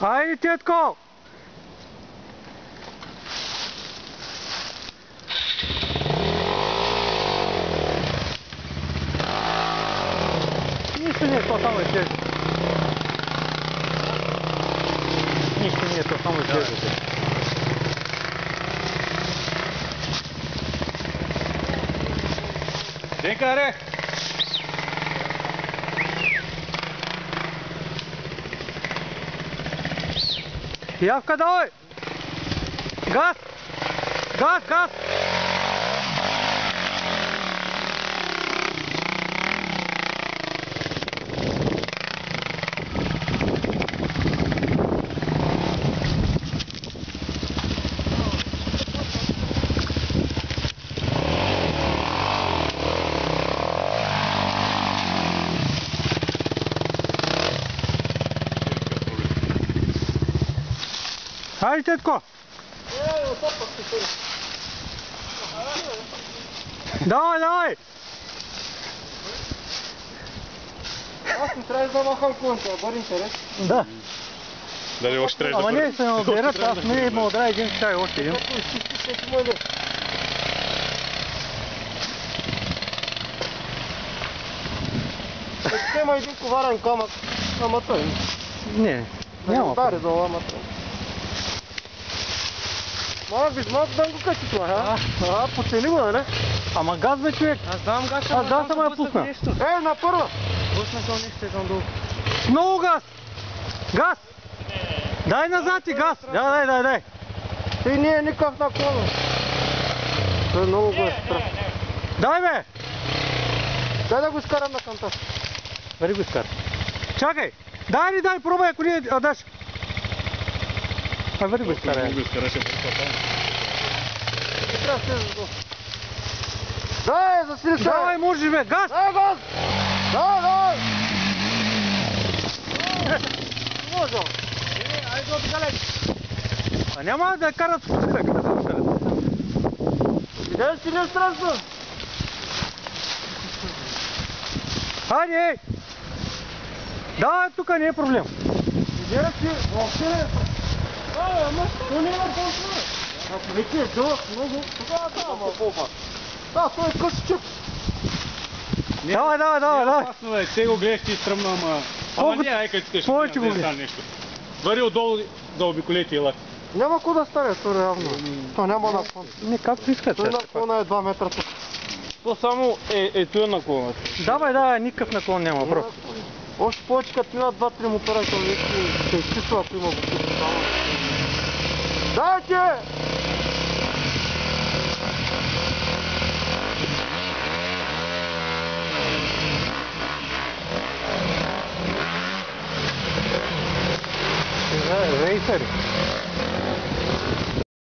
Айде, Тетко! Нищо не е, то само изглежда. Нищо не е, то само изглежда. Денка, аре! Явка, давай! Газ! Газ, газ! Хайде, Тетко! Давай, давай! Аз не трябва да махам конта, бъде интерес. Да. Дали още трябва да Ама не се ме отберат, аз не ме отбера един чай, още един. Като изчисти, ще си мъде. Ще има един коварен камък, ама той. Не, няма. Удари долу, ама той. Малък биш, малко да го качи това, почени го, не? Ама газ бе, човек! Аз дам газ, Аз газ ама я пусна. На първа! Пусна към нещо, идвам долу. С много газ! Газ! Дай назад и газ! Дай! Ти не е никак наклона. Той много го е страх. Дай бе! Дай да го изкарам на канта. Бери го изкара. Чакай! Дай, пробай, ако не даш. Бери го изкара. Не го изкара, ще прекопа. Не трябва да слезеш долу. Дай, засили се! Давай, можеш бе, газ! Дай газ! Дай! Може! Айде го далеч! А няма да карат с човек. Видели си не страшно? Хайде! Давай, тук не е проблем. Видели си, въобще не е. Ама то не е толкова. Ако вече е дълъг много, тогава да, ама попа. Да, той е късчик. Давай. Опасно бе, те го гледаш ти стръмно, ама не, ай като искаш, повече не го стане нещо. Вари отдолу да обиколете и елате. Няма ко да стане, то реално. То няма наклон. Не, както искат. Той наклона е 2 метра тук. То само ето е наклонът. Давай, никакъв наклон няма, бро. Още повече като минат 2-3 мотора, то вече се изчиства, ако има бутик. Дайте! Рейсъри.